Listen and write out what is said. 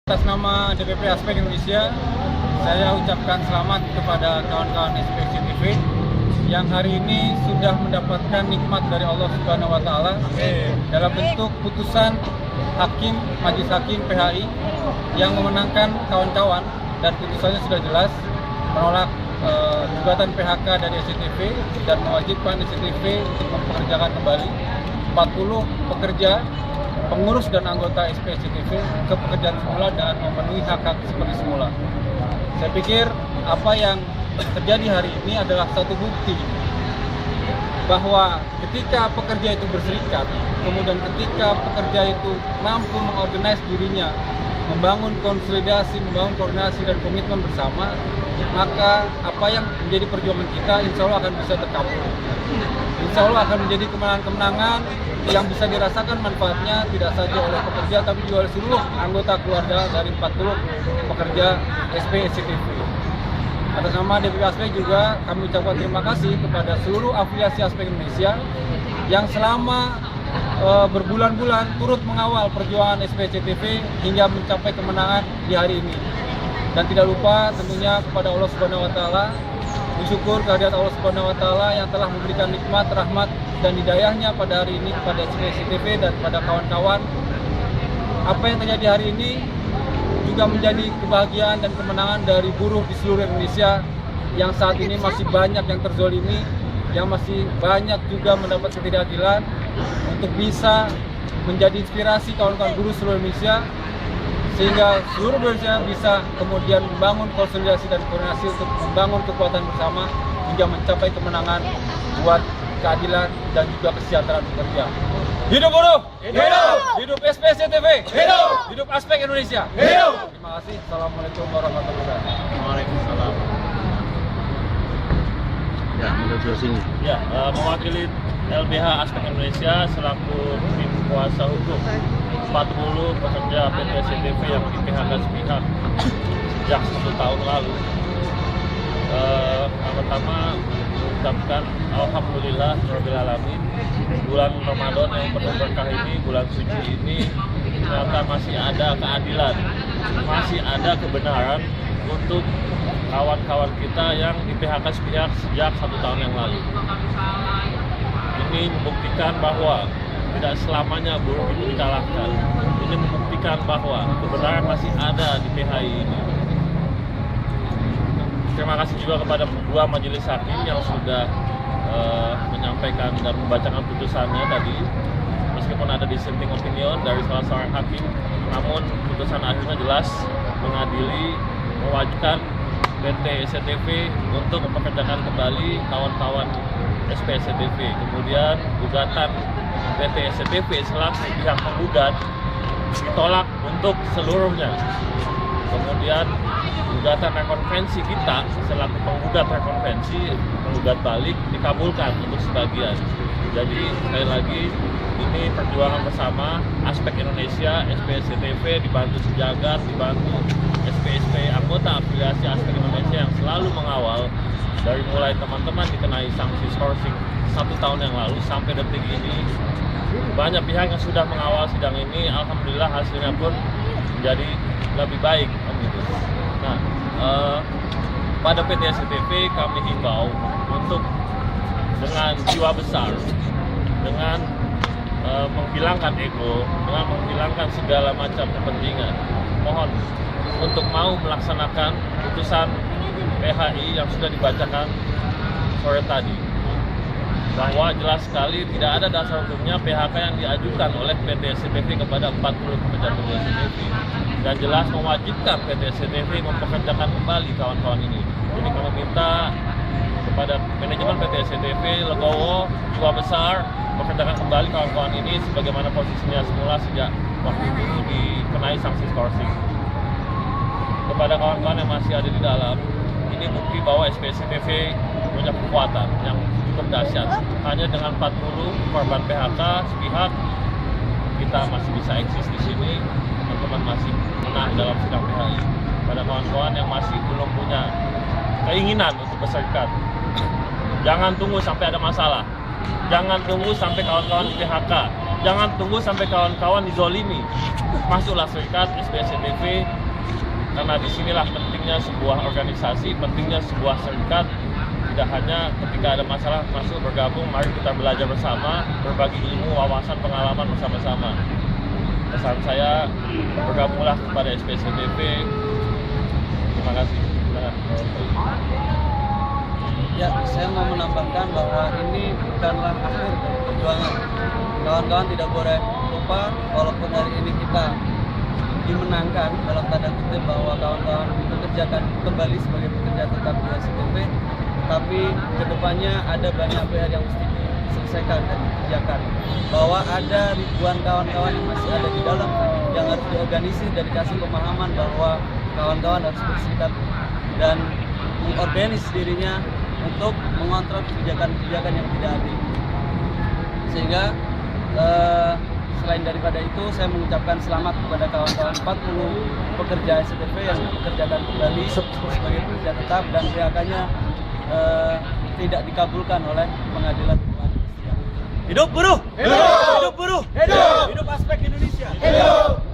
Atas nama DPP Aspek Indonesia, saya ucapkan selamat kepada kawan-kawan SPSC TV yang hari ini sudah mendapatkan nikmat dari Allah Subhanahu wa Ta'ala dalam bentuk putusan hakim Majelis Hakim PHI yang memenangkan kawan-kawan, dan putusannya sudah jelas menolak gugatan PHK dari SCTV dan mewajibkan SCTV untuk mempekerjakan kembali 40 pekerja, pengurus dan anggota SPSCTV ke pekerjaan semula dan memenuhi hak-hak seperti semula. Saya pikir apa yang terjadi hari ini adalah satu bukti bahwa ketika pekerja itu berserikat, kemudian ketika pekerja itu mampu mengorganize dirinya, membangun konsolidasi, membangun koordinasi dan komitmen bersama, maka apa yang menjadi perjuangan kita insya Allah akan bisa terkabul. Insya Allah akan menjadi kemenangan-kemenangan yang bisa dirasakan manfaatnya tidak saja oleh pekerja tapi juga oleh seluruh anggota keluarga dari 40 pekerja SPSCTV. Atas nama DPP Aspek juga kami ucapkan terima kasih kepada seluruh afiliasi Aspek Indonesia yang selama berbulan-bulan turut mengawal perjuangan SPSCTV hingga mencapai kemenangan di hari ini. Dan tidak lupa tentunya kepada Allah Subhanahu wa Ta'ala, bersyukur kehadirat Allah Subhanahu wa Ta'ala yang telah memberikan nikmat, rahmat dan hidayahnya pada hari ini kepada SPSCTV dan kepada kawan-kawan. Apa yang terjadi hari ini juga menjadi kebahagiaan dan kemenangan dari buruh di seluruh Indonesia yang saat ini masih banyak yang terzolimi, yang masih banyak juga mendapat ketidakadilan, untuk bisa menjadi inspirasi kawan-kawan buruh seluruh Indonesia sehingga seluruh Indonesia bisa kemudian membangun konsolidasi dan koordinasi untuk membangun kekuatan bersama hingga mencapai kemenangan buat keadilan dan juga kesejahteraan pekerja. Hidup buruh! Hidup! Hidup SPSCTV! Hidup! Hidup Aspek Indonesia! Hidup! Terima kasih. Assalamualaikum warahmatullahi wabarakatuh. Waalaikumsalam. Ya, menuju sini. Ya, mewakili LBH Aspek Indonesia selaku tim kuasa hukum 40 pekerja PT SCTV yang di PHK sepihak sejak 1 tahun lalu. Pertama mengucapkan alhamdulillah rabbil alamin, bulan Ramadan yang penuh berkah ini, bulan suci ini ternyata masih ada keadilan, masih ada kebenaran untuk kawan-kawan kita yang di PHK sepihak sejak 1 tahun yang lalu. Ini membuktikan bahwa tidak selamanya buruh itu dikalahkan. Ini membuktikan bahwa kebenaran masih ada di PHI ini. Terima kasih juga kepada kedua majelis hakim yang sudah menyampaikan dan membacakan putusannya tadi. Meskipun ada dissenting opinion dari salah seorang hakim, namun putusan akhirnya jelas mengadili, mewajibkan PT SCTV untuk mempekerjakan kembali kawan-kawan SPSCTV. Kemudian gugatan PT SCTV selaku pihak penggugat ditolak untuk seluruhnya. Kemudian gugatan rekonvensi kita selaku penggugat rekonvensi, penggugat balik, dikabulkan untuk sebagian. Jadi sekali lagi ini perjuangan bersama Aspek Indonesia, SPSCTV dibantu Sejagat, dibantu SPSP anggota afiliasi Aspek Indonesia yang selalu mengawal dari mulai teman-teman dikenai sanksi skorsing 1 tahun yang lalu sampai detik ini. Banyak pihak yang sudah mengawal sidang ini, alhamdulillah hasilnya pun menjadi lebih baik. Gitu. Nah, pada PT SCTV kami himbau untuk dengan jiwa besar, dengan menghilangkan ego, dengan menghilangkan segala macam kepentingan, mohon untuk mau melaksanakan putusan PHI yang sudah dibacakan sore tadi, bahwa jelas sekali tidak ada dasar hukumnya PHK yang diajukan oleh PT SCTV kepada 40 pekerja PT SCTV, dan jelas mewajibkan PT SCTV mempekerjakan kembali kawan-kawan ini. Jadi kami minta kepada manajemen PT SCTV legowo, jiwa besar, mempekerjakan kembali kawan-kawan ini sebagaimana posisinya semula sejak waktu itu dikenai sanksi skorsing. Kepada kawan-kawan yang masih ada di dalam, ini bukti bahwa SPSCTV punya kekuatan yang cukup dahsyat. Hanya dengan 40 korban PHK sepihak kita masih bisa eksis di sini, teman-teman masih menang dalam sidang PHI. Pada kawan-kawan yang masih belum punya keinginan untuk berserikat, jangan tunggu sampai ada masalah, jangan tunggu sampai kawan-kawan di PHK, jangan tunggu sampai kawan-kawan dizolimi. Masuklah serikat SBSCTV, karena disinilah pentingnya sebuah organisasi, pentingnya sebuah serikat. Tidak hanya ketika ada masalah masuk bergabung, mari kita belajar bersama, berbagi ilmu, wawasan, pengalaman bersama-sama. Pesan saya, bergabunglah kepada SBSCTV. Terima kasih. Ya, saya mau menambahkan bahwa ini bukanlah akhir dari perjuangan. Kawan-kawan tidak boleh lupa, walaupun hari ini kita dimenangkan dalam tanda kutip bahwa kawan-kawan dipekerjakan kembali sebagai pekerja tetap di SCTV, tapi kedepannya ada banyak PR yang mesti diselesaikan dan dikerjakan. Bahwa ada ribuan kawan-kawan yang masih ada di dalam yang harus diorganisir dan dikasih pemahaman bahwa kawan-kawan harus berserikat dan mengorganisir dirinya untuk mengontrol kebijakan-kebijakan yang tidak adil. Sehingga selain daripada itu, saya mengucapkan selamat kepada kawan-kawan 40 pekerja SCTV yang dipekerjakan kembali sebagai pekerja tetap dan PHK-nya tidak dikabulkan oleh pengadilan. Hidup buruh! Hidup buruh! Hidup aspek Indonesia! Hidup!